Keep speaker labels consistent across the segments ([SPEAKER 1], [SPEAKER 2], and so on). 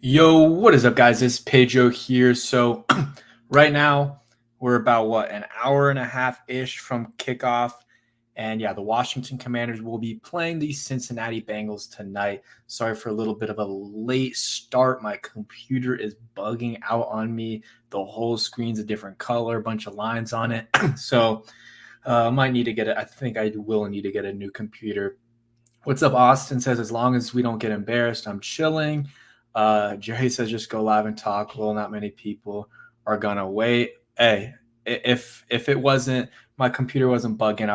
[SPEAKER 1] Yo, what is up, guys? It's Pedro here. So, right now, we're about an hour and a half ish from kickoff. And yeah, the Washington Commanders will be playing the Cincinnati Bengals tonight. Sorry for a little bit of a late start. My computer is bugging out on me. The whole screen's a different color, a bunch of lines on it. So, I might need to get it. I think I will need to get a new computer. What's up, Austin says, as long as we don't get embarrassed, I'm chilling. Jerry says, just go live and talk. Well, not many people are gonna wait. Hey, if it wasn't my computer wasn't bugging,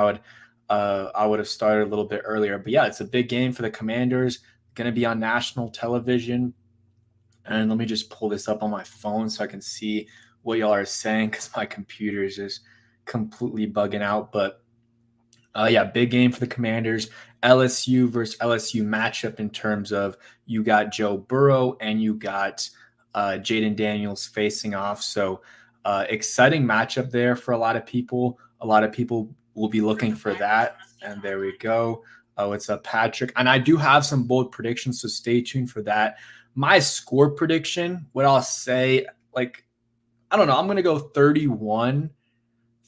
[SPEAKER 1] I would have started a little bit earlier. But yeah, it's a big game for the Commanders. Gonna be on national television. And let me just pull this up on my phone so I can see what y'all are saying because my computer is just completely bugging out. But yeah, big game for the Commanders. LSU versus LSU matchup in terms of you got Joe Burrow and you got Jayden Daniels facing off. So exciting matchup there for a lot of people. A lot of people will be looking for that. And there we go. Oh, it's a Patrick. And I do have some bold predictions, so stay tuned for that. My score prediction, what I'll say, I don't know, I'm going to go 31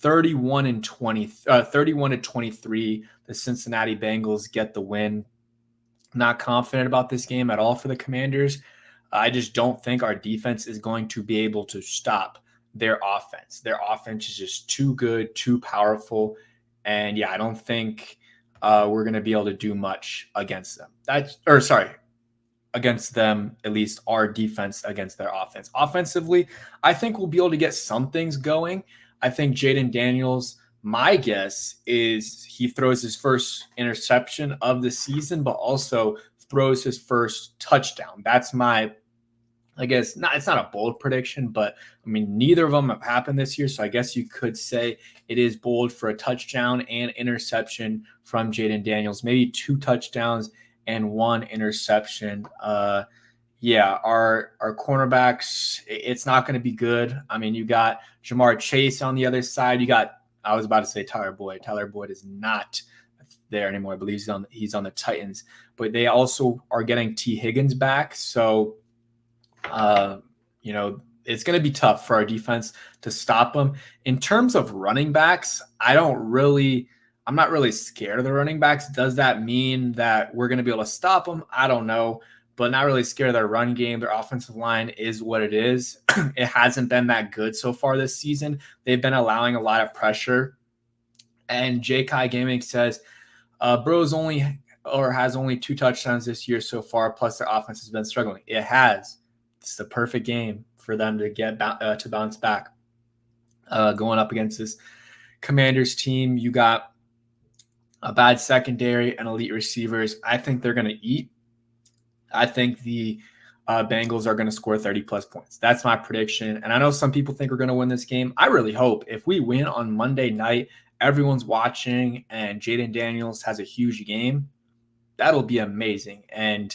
[SPEAKER 1] and 20, 31 and 23. The Cincinnati Bengals get the win. Not confident about this game at all for the Commanders. I just don't think our defense is going to be able to stop their offense. Their offense is just too good, too powerful. And yeah, I don't think we're going to be able to do much against them. Against them, at least our defense against their offense. Offensively, I think we'll be able to get some things going. I think Jayden Daniels, my guess is he throws his first interception of the season, but also throws his first touchdown. That's my, I guess, it's not a bold prediction, but I mean, neither of them have happened this year. So I guess you could say it is bold for a touchdown and interception from Jayden Daniels, maybe 2 touchdowns and 1 interception. Yeah, our cornerbacks, it's not going to be good. I mean, you got Jamar Chase on the other side. I was about to say Tyler Boyd. Tyler Boyd is not there anymore. I believe he's on the Titans. But they also are getting T. Higgins back. So, it's going to be tough for our defense to stop them. In terms of running backs, I'm not really scared of the running backs. Does that mean that we're going to be able to stop them? I don't know, but not really scared of their run game. Their offensive line is what it is. It hasn't been that good so far this season. They've been allowing a lot of pressure. And J. Gaming says, Bros has only 2 touchdowns this year so far, plus their offense has been struggling. It has. It's the perfect game for them to get to bounce back. Going up against this Commanders team, you got a bad secondary and elite receivers. I think they're going to eat. I think the Bengals are going to score 30-plus points. That's my prediction. And I know some people think we're going to win this game. I really hope if we win on Monday night, everyone's watching, and Jayden Daniels has a huge game. That'll be amazing. And,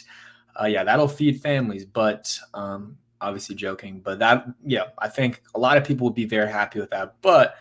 [SPEAKER 1] that'll feed families. But obviously joking. But I think a lot of people will be very happy with that. But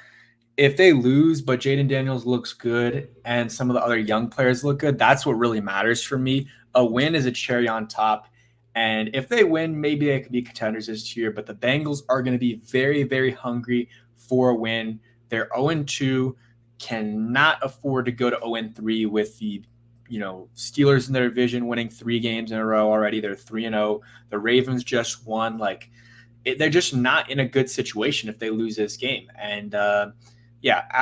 [SPEAKER 1] if they lose, but Jayden Daniels looks good and some of the other young players look good, that's what really matters for me. A win is a cherry on top. And if they win, maybe they could be contenders this year. But the Bengals are going to be very, very hungry for a win. They're 0-2, cannot afford to go to 0-3 with the Steelers in their division winning 3 games in a row already. They're 3-0. The Ravens just won. They're just not in a good situation if they lose this game. And at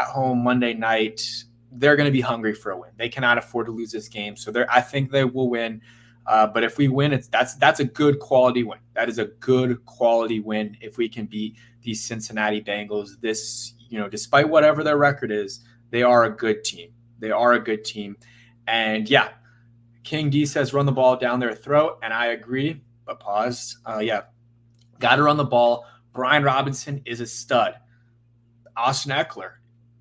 [SPEAKER 1] home Monday night, they're going to be hungry for a win. They cannot afford to lose this game. So I think they will win. But if we win, that's a good quality win. That is a good quality win if we can beat these Cincinnati Bengals. Despite whatever their record is, they are a good team. They are a good team. And King D says run the ball down their throat, and I agree. But pause. Got to run the ball. Brian Robinson is a stud. Austin Eckler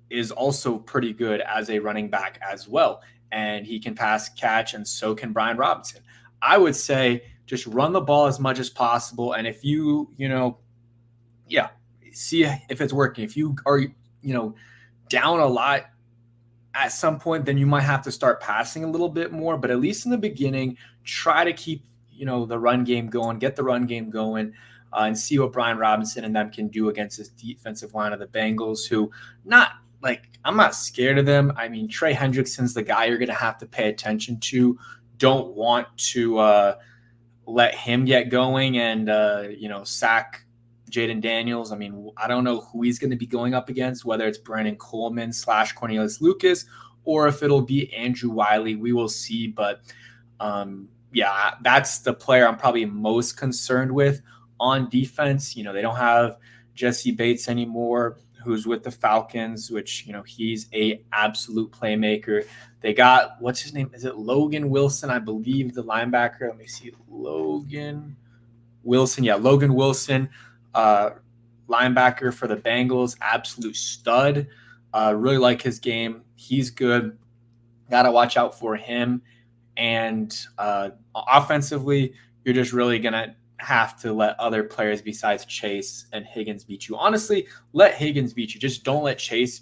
[SPEAKER 1] is also pretty good as a running back as well. And he can pass, catch, and so can Brian Robinson. I would say just run the ball as much as possible. And if you, see if it's working. If you are, down a lot at some point, then you might have to start passing a little bit more. But at least in the beginning, try to keep, the run game going, get the run game going, and see what Brian Robinson and them can do against this defensive line of the Bengals, who I'm not scared of them. I mean, Trey Hendrickson's the guy you're going to have to pay attention to. Don't want to let him get going and, sack Jayden Daniels. I mean, I don't know who he's going to be going up against, whether it's Brandon Coleman / Cornelius Lucas, or if it'll be Andrew Wiley. We will see. But that's the player I'm probably most concerned with on defense. They don't have Jesse Bates anymore, who's with the Falcons, which, he's a absolute playmaker. They got, what's his name? Is it Logan Wilson? I believe the linebacker. Let me see. Logan Wilson. Yeah, Logan Wilson, linebacker for the Bengals. Absolute stud. Really like his game. He's good. Got to watch out for him. And offensively, you're just really going to have to let other players besides Chase and Higgins beat you. Honestly, let Higgins beat you. Just don't let Chase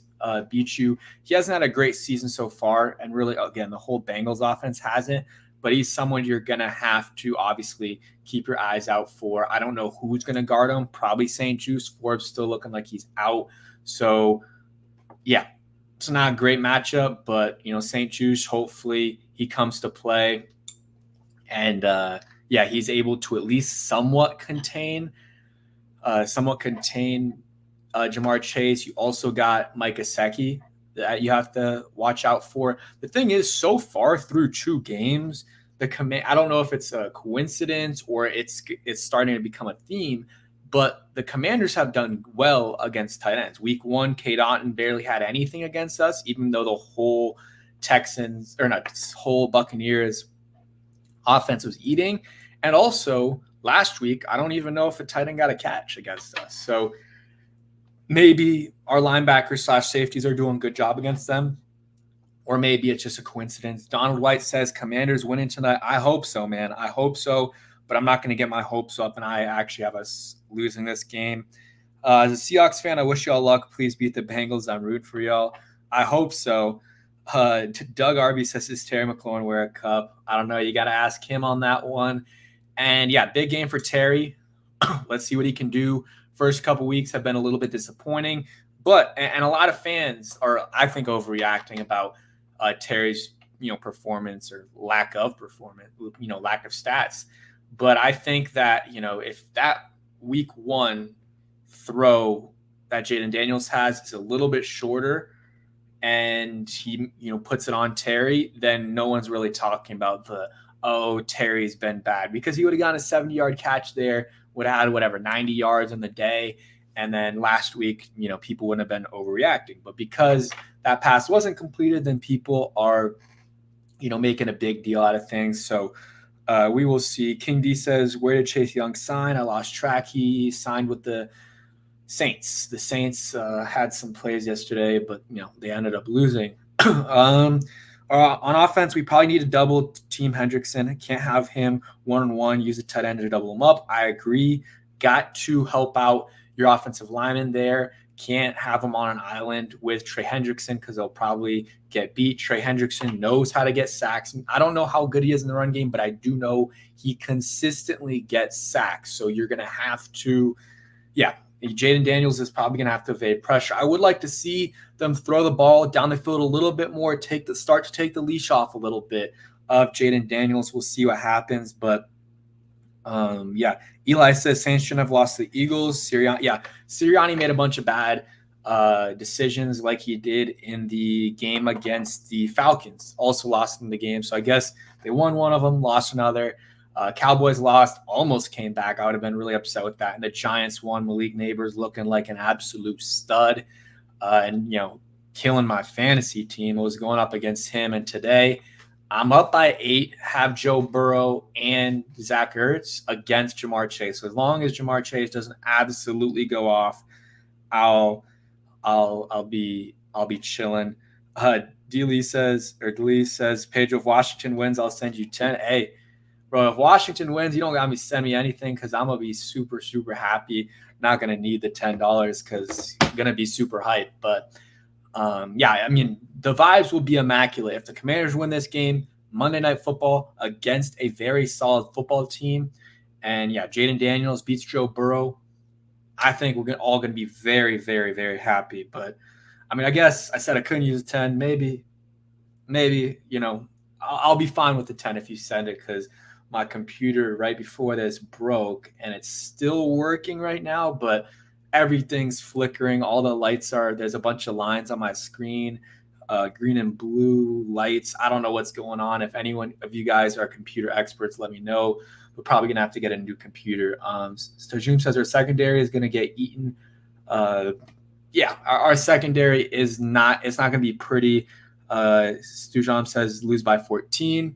[SPEAKER 1] beat you. He hasn't had a great season so far, and really, again, the whole Bengals offense hasn't, but he's someone you're going to have to obviously keep your eyes out for. I don't know who's going to guard him. Probably St. Juice. Forbes still looking like he's out. So, yeah, it's not a great matchup, but, St. Juice, hopefully he comes to play. And, he's able to at least somewhat contain Jamar Chase. You also got Mike Gesicki that you have to watch out for. The thing is, so far through 2 games, I don't know if it's a coincidence or it's starting to become a theme, but the Commanders have done well against tight ends. Week 1, Cade Otton barely had anything against us, even though the whole Buccaneers offense was eating. And also last week, I don't even know if a tight end got a catch against us. So maybe our linebackers / safeties are doing a good job against them, or maybe it's just a coincidence. Donald White says Commanders winning tonight. I hope so, man. I hope so, but I'm not going to get my hopes up, and I actually have us losing this game. As a Seahawks fan, I wish y'all luck. Please beat the Bengals. I'm rooting for y'all. I hope so. Doug Arby says, "Does Terry McLaurin wear a cup?" I don't know. You got to ask him on that one. And yeah, big game for Terry. Let's see what he can do. First couple weeks have been a little bit disappointing, but a lot of fans are, I think, overreacting about Terry's performance or lack of performance, lack of stats. But I think that if that week 1 throw that Jayden Daniels has is a little bit shorter, and he puts it on Terry, then no one's really talking about Terry's been bad, because he would have gotten a 70-yard catch there, would have had 90 yards in the day, and then last week people wouldn't have been overreacting. But because that pass wasn't completed, then people are making a big deal out of things. So we will see. King D says, "Where did Chase Young sign? I lost track." He signed with the Saints. The Saints had some plays yesterday, but they ended up losing. On offense, we probably need to double team Hendrickson. Can't have him 1-on-1. Use a tight end to double him up. I agree. Got to help out your offensive lineman there. Can't have him on an island with Trey Hendrickson, because they'll probably get beat. Trey Hendrickson knows how to get sacks. I don't know how good he is in the run game, but I do know he consistently gets sacks. So you're going to have to, Jayden Daniels is probably going to have to evade pressure. I would like to see them throw the ball down the field a little bit more, start to take the leash off a little bit of Jayden Daniels. We'll see what happens. But, Eli says Saints shouldn't have lost to the Eagles. Sirianni made a bunch of bad decisions like he did in the game against the Falcons. Also lost in the game. So I guess they won one of them, lost another. Cowboys lost, almost came back. I would have been really upset with that. And the Giants won. Malik Neighbors looking like an absolute stud, and killing my fantasy team. I was going up against him, and today I'm up by 8. Have Joe Burrow and Zach Ertz against Jamar Chase. So as long as Jamar Chase doesn't absolutely go off, I'll be chilling. Delee says, Pedro, if Washington wins, I'll send you 10. Hey, bro, if Washington wins, you don't got me send me anything, because I'm going to be super, super happy. Not going to need the $10 because I'm going to be super hyped. But, the vibes will be immaculate. If the Commanders win this game, Monday Night Football against a very solid football team. And yeah, Jayden Daniels beats Joe Burrow. I think we're all going to be very, very, very happy. But I mean, I guess I said I couldn't use a 10. Maybe, I'll be fine with the 10 if you send it, because my computer right before this broke and it's still working right now, but everything's flickering. All the lights there's a bunch of lines on my screen, green and blue lights. I don't know what's going on. If anyone of you guys are computer experts, let me know. We're probably going to have to get a new computer. Stajum says our secondary is going to get eaten. Our secondary it's not going to be pretty. Stujam says lose by 14.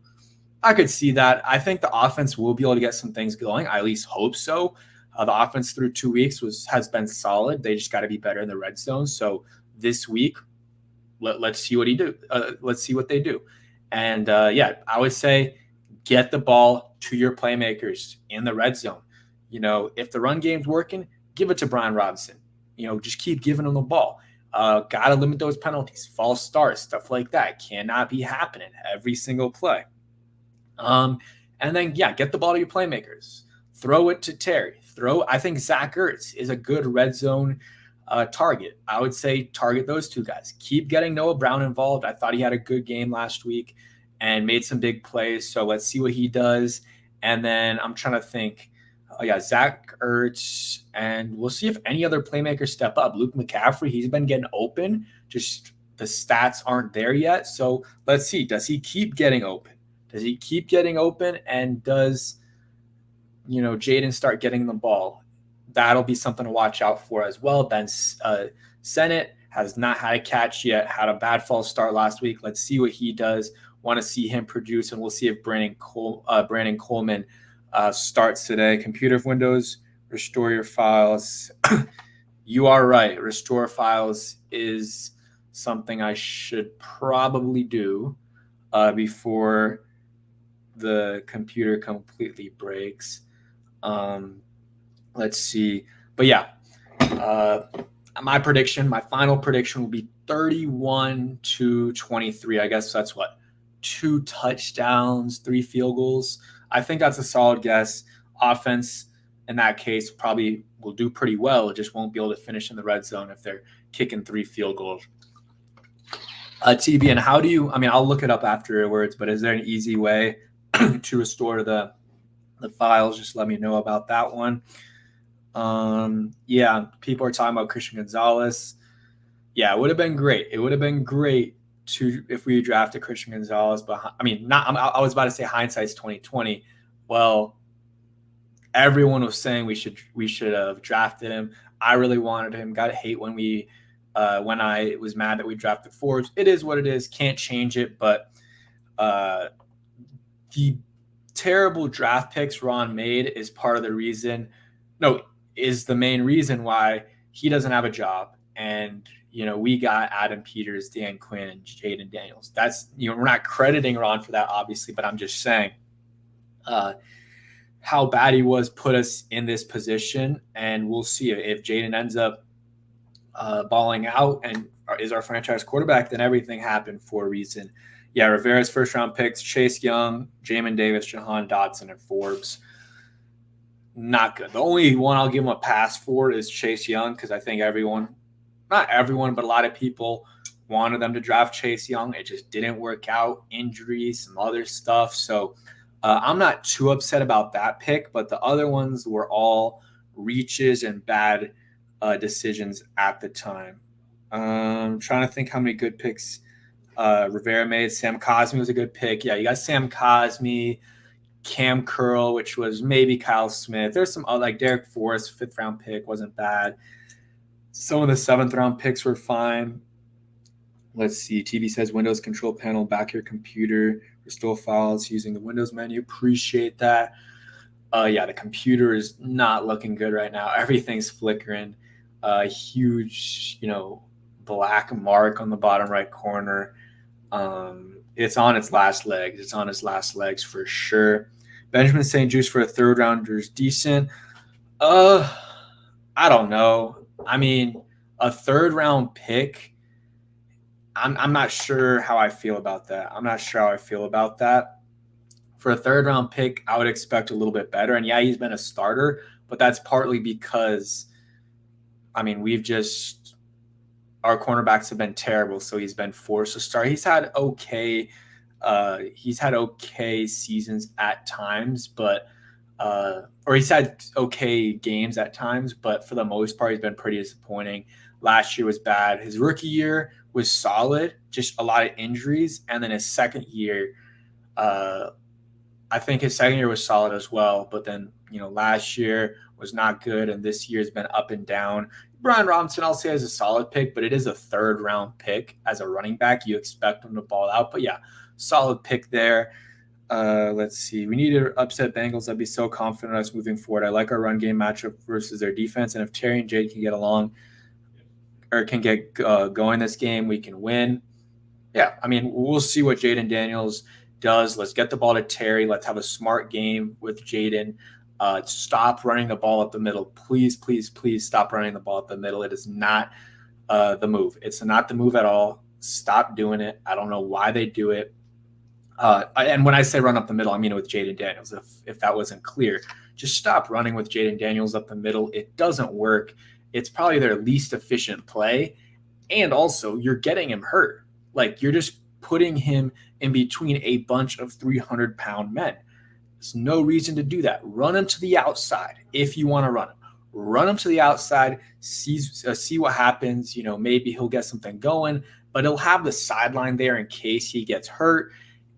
[SPEAKER 1] I could see that. I think the offense will be able to get some things going. I at least hope so. The offense through 2 weeks has been solid. They just got to be better in the red zone. So this week, let's see what let's see what they do. And I would say get the ball to your playmakers in the red zone. If the run game's working, give it to Brian Robinson. Just keep giving them the ball. Got to limit those penalties, false starts, stuff like that. Cannot be happening every single play. And then, get the ball to your playmakers. Throw it to Terry. I think Zach Ertz is a good red zone target. I would say target those two guys. Keep getting Noah Brown involved. I thought he had a good game last week and made some big plays. So let's see what he does. And then I'm trying to think. Zach Ertz, and we'll see if any other playmakers step up. Luke McCaffrey, he's been getting open. Just the stats aren't there yet. So let's see. Does he keep getting open? And does, Jayden start getting the ball? That'll be something to watch out for as well. Ben Sennett has not had a catch yet, had a bad false start last week. Let's see what he does. Want to see him produce, and we'll see if Brandon Coleman starts today. Computer Windows, restore your files. You are right. Restore files is something I should probably do before the computer completely breaks. Let's see. But my final prediction will be 31-23. I guess that's 2 touchdowns, 3 field goals. I think that's a solid guess. Offense, in that case, probably will do pretty well. It just won't be able to finish in the red zone if they're kicking 3 field goals. TB, and how do you – I'll look it up afterwards, but is there an easy way to restore the files? Just let me know about that one. People are talking about Christian Gonzalez. Yeah, it would have been great. It would have been great if we drafted Christian Gonzalez, but I was about to say hindsight's 2020. Well, everyone was saying we should have drafted him. I really wanted him. Got to hate when I was mad that we drafted Forbes. It is what it is. Can't change it. But the terrible draft picks Ron made is the main reason why he doesn't have a job. And we got Adam Peters, Dan Quinn, and Jayden Daniels. That's, we're not crediting Ron for that, obviously, but I'm just saying how bad he was put us in this position. And we'll see if Jayden ends up balling out and is our franchise quarterback, then everything happened for a reason. Yeah, Rivera's first-round picks, Chase Young, Jamin Davis, Jahan Dotson, and Forbes. Not good. The only one I'll give him a pass for is Chase Young, because I think not everyone, but a lot of people wanted them to draft Chase Young. It just didn't work out. Injuries, some other stuff. So I'm not too upset about that pick, but the other ones were all reaches and bad decisions at the time. I'm trying to think how many good picks Rivera made. Sam Cosmi was a good pick. Yeah, you got Sam Cosmi, Cam Curl, which was maybe Kyle Smith. There's some other, like Derek Forrest, 5th-round pick, wasn't bad. Some of the 7th-round picks were fine. Let's see. TV says Windows control panel, back your computer, restore files using the Windows menu. Appreciate that. The computer is not looking good right now. Everything's flickering. Huge, black mark on the bottom right corner. It's on its last legs. It's on its last legs for sure. Benjamin St. Juste for a 3rd rounder is decent. I don't know. A 3rd round pick, I'm not sure how I feel about that. I'm not sure how I feel about that. For a third round pick, I would expect a little bit better. And yeah, he's been a starter, but that's partly because, I mean, our cornerbacks have been terrible, so he's been forced to start. He's had okay seasons at times, but or he's had okay games at times, but for the most part, he's been pretty disappointing. Last year was bad. His rookie year was solid, just a lot of injuries, and then his second year, uh, I think his second year was solid as well. But then, last year was not good, and this year's been up and down. Brian Robinson, I'll say, is a solid pick, but it is a third round pick as a running back. You expect him to ball out, but yeah, solid pick there. Let's see. We need to upset Bengals. I'd be so confident in us moving forward. I like our run game matchup versus their defense, and if Terry and Jade can get along or can get going this game, we can win. Yeah, I mean, we'll see what Jayden Daniels does. Let's get the ball to Terry. Let's have a smart game with Jayden. Stop running the ball up the middle. Please, please, please stop running the ball up the middle. It is not the move. It's not the move at all. Stop doing it. I don't know why they do it. And when I say run up the middle, I mean it with Jayden Daniels. If that wasn't clear, just stop running with Jayden Daniels up the middle. It doesn't work. It's probably their least efficient play. And also, you're getting him hurt. Like, you're just putting him in between a bunch of 300-pound men. There's no reason to do that. Run him to the outside if you want to run him. Run him to the outside, see what happens. Maybe he'll get something going, but he'll have the sideline there in case he gets hurt.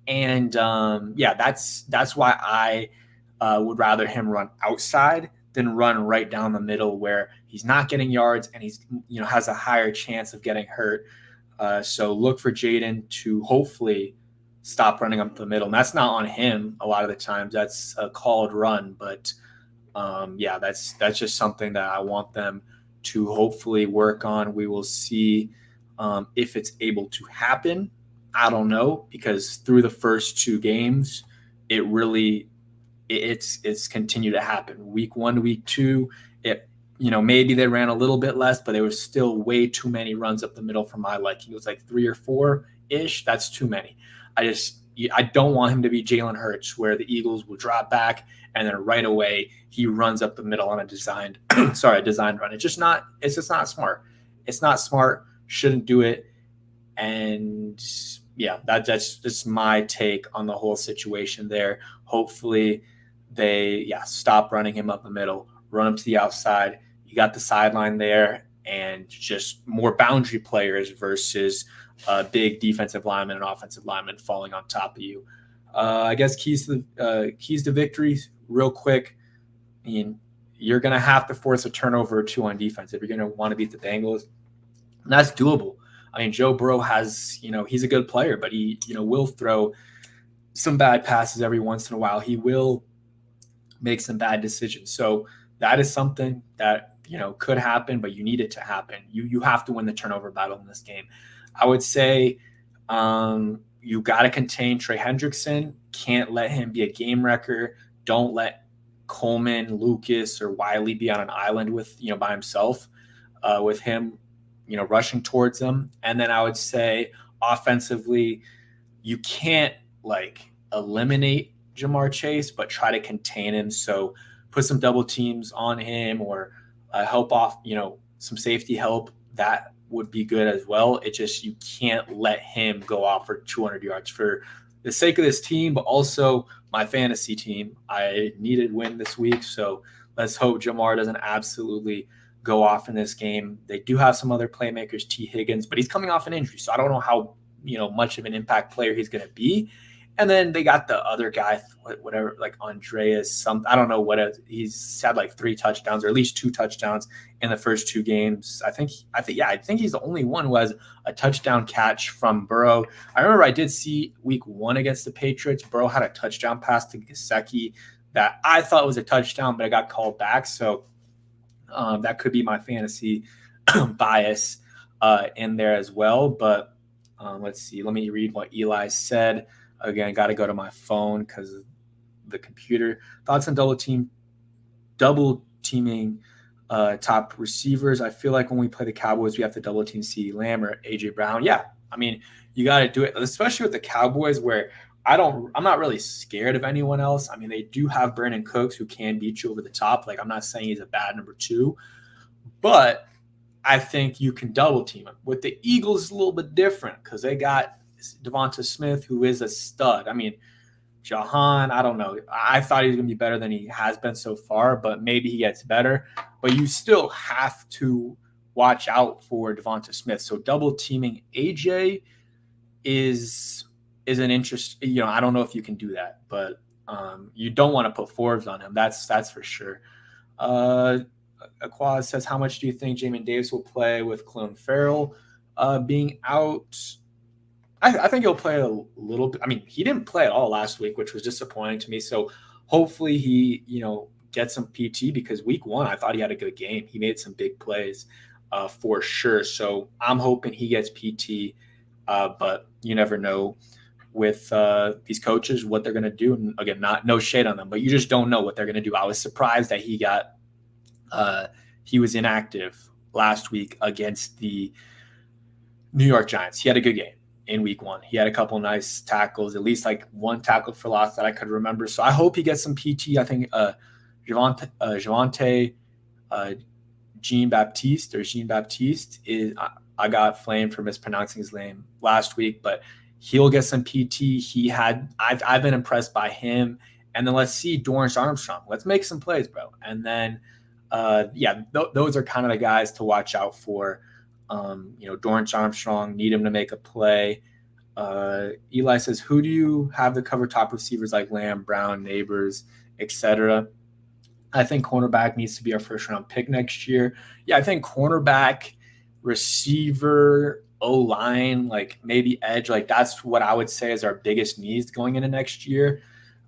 [SPEAKER 1] And yeah, that's why I would rather him run outside than run right down the middle where he's not getting yards and he's has a higher chance of getting hurt. So look for Jayden to hopefully stop running up the middle. And that's not on him a lot of the times. That's a called run. But yeah, that's just something that I want them to hopefully work on. We will see if it's able to happen. I don't know, because through the first two games, it's continued to happen. Week 1 to week 2, maybe they ran a little bit less, but there was still way too many runs up the middle for my liking. It was like 3 or 4 ish. That's too many. I don't want him to be Jalen Hurts, where the Eagles will drop back and then right away he runs up the middle on a designed run. It's just not smart. It's not smart. Shouldn't do it. And yeah, that's just my take on the whole situation there. Hopefully they stop running him up the middle, run him to the outside. You got the sideline there, and just more boundary players versus big defensive linemen and offensive linemen falling on top of you. I guess keys to victory, real quick. I mean, you're going to have to force a turnover or 2 on defense if you're going to want to beat the Bengals. And that's doable. I mean, Joe Burrow he's a good player, but he, will throw some bad passes every once in a while. He will make some bad decisions. So that is something that, could happen, but you need it to happen. You have to win the turnover battle in this game. I would say you got to contain Trey Hendrickson. Can't let him be a game wrecker. Don't let Coleman, Lucas, or Wiley be on an island by himself with him, rushing towards them. And then I would say offensively, you can't eliminate Jamar Chase, but try to contain him. So put some double teams on him or help off, some safety help. That would be good as well. It just, you can't let him go off for 200 yards for the sake of this team, but also my fantasy team. I needed win this week. So let's hope Jamar doesn't absolutely go off in this game. They do have some other playmakers, T. Higgins, but he's coming off an injury. So I don't know how, much of an impact player he's going to be. And then they got the other guy, whatever, Andreas, I don't know he's had 3 touchdowns or at least 2 touchdowns in the first 2 games. I think he's the only one who has a touchdown catch from Burrow. I remember I did see week 1 against the Patriots. Burrow had a touchdown pass to Gesicki that I thought was a touchdown, but it got called back. So that could be my fantasy bias in there as well. But let's see. Let me read what Eli said. Again, got to go to my phone because of the computer. Thoughts on double teaming top receivers. I feel like when we play the Cowboys, we have to double team CeeDee Lamb or AJ Brown. Yeah, I mean, you got to do it, especially with the Cowboys, where I'm not really scared of anyone else. I mean, they do have Brandon Cooks who can beat you over the top. Like, I'm not saying he's a bad number 2, but I think you can double team him. With the Eagles, it's a little bit different because they got Devonta Smith, who is a stud. I mean, Jahan, I don't know. I thought he was going to be better than he has been so far, but maybe he gets better. But you still have to watch out for Devonta Smith. So double teaming AJ is an interest. I don't know if you can do that, but you don't want to put Forbes on him. That's for sure. Aquaz says, how much do you think Jayden Daniels will play with Clone Farrell being out? I think he'll play a little bit. I mean, he didn't play at all last week, which was disappointing to me. So hopefully he, gets some PT, because week 1, I thought he had a good game. He made some big plays for sure. So I'm hoping he gets PT, but you never know with these coaches, what they're going to do. And again, no shade on them, but you just don't know what they're going to do. I was surprised that he was inactive last week against the New York Giants. He had a good game in week 1. He had a couple nice tackles, at least like one tackle for loss that I could remember. So I hope he gets some PT. I think Javante Jean-Baptiste is, I got flamed for mispronouncing his name last week, but he'll get some PT. I've been impressed by him. And then let's see Dorrance Armstrong. Let's make some plays, bro. And then, those are kind of the guys to watch out for. Dorrance Armstrong, need him to make a play. Eli says, who do you have to cover top receivers like Lamb, Brown, Neighbors, etc.? I think cornerback needs to be our first-round pick next year. Yeah, I think cornerback, receiver, O-line, like maybe edge, like that's what I would say is our biggest needs going into next year.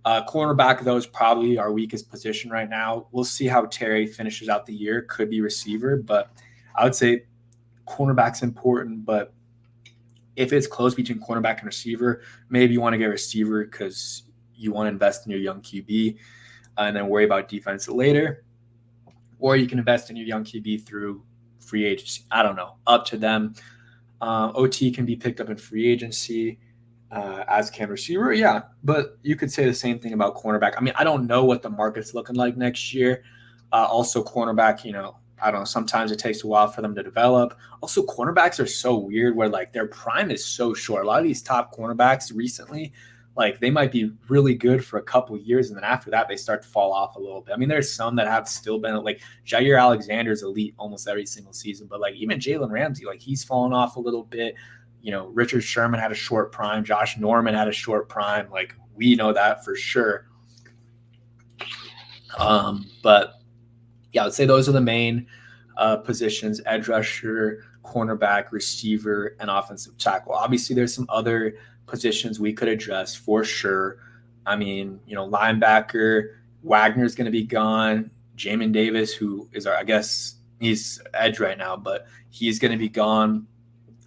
[SPEAKER 1] Cornerback, though, is probably our weakest position right now. We'll see how Terry finishes out the year. Could be receiver, but I would say cornerback's important. But if it's close between cornerback and receiver, maybe you want to get receiver because you want to invest in your young QB and then worry about defense later. Or you can invest in your young QB through free agency. I don't know. Up to them. OT can be picked up in free agency. As can receiver, yeah. But you could say the same thing about cornerback. I mean, I don't know what the market's looking like next year. Also, cornerback, I don't know. Sometimes it takes a while for them to develop. Also, cornerbacks are so weird where, like, their prime is so short. A lot of these top cornerbacks recently, like, they might be really good for a couple of years, and then after that, they start to fall off a little bit. I mean, there's some that have still been, like, Jair Alexander's elite almost every single season. But, like, even Jalen Ramsey, like, he's fallen off a little bit. Richard Sherman had a short prime. Josh Norman had a short prime. Like, we know that for sure. But yeah, I would say those are the main positions: edge rusher, cornerback, receiver, and offensive tackle. Obviously, there's some other positions we could address for sure. I mean, linebacker, Wagner's going to be gone. Jamin Davis, who is I guess he's edge right now, but he's going to be gone.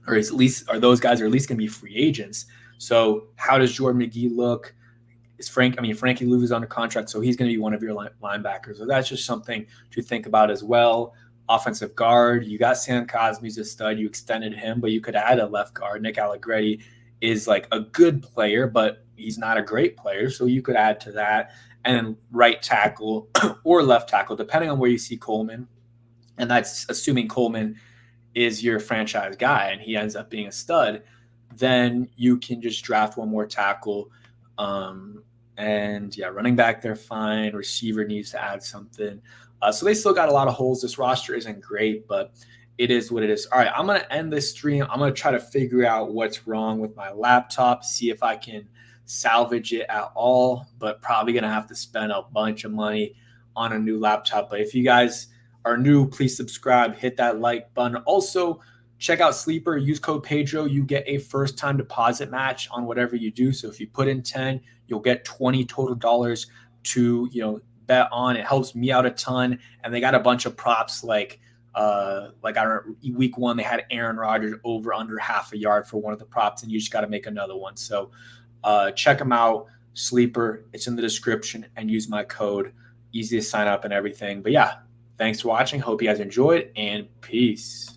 [SPEAKER 1] Or those guys are at least going to be free agents. So how does Jordan McGee look? Frankie Lou's under contract, so he's going to be one of your linebackers. So that's just something to think about as well. Offensive guard, you got Sam Cosme's a stud. You extended him, but you could add a left guard. Nick Allegretti is like a good player, but he's not a great player, so you could add to that. And then right tackle or left tackle, depending on where you see Coleman. And that's assuming Coleman is your franchise guy and he ends up being a stud, then you can just draft one more tackle. And yeah, running back, they're fine. Receiver needs to add something. So they still got a lot of holes. This roster isn't great, but it is what it is. All right, I'm going to end this stream. I'm going to try to figure out what's wrong with my laptop, see if I can salvage it at all, but probably going to have to spend a bunch of money on a new laptop. But if you guys are new, please subscribe, hit that like button. Also, check out Sleeper, use code Pedro. You get a first-time deposit match on whatever you do. So if you put in 10, you'll get $20 total dollars to, bet on. It helps me out a ton. And they got a bunch of props like week 1, they had Aaron Rodgers over under half a yard for one of the props, and you just got to make another one. So check them out, Sleeper. It's in the description, and use my code. Easy to sign up and everything. But yeah, thanks for watching. Hope you guys enjoyed, and peace.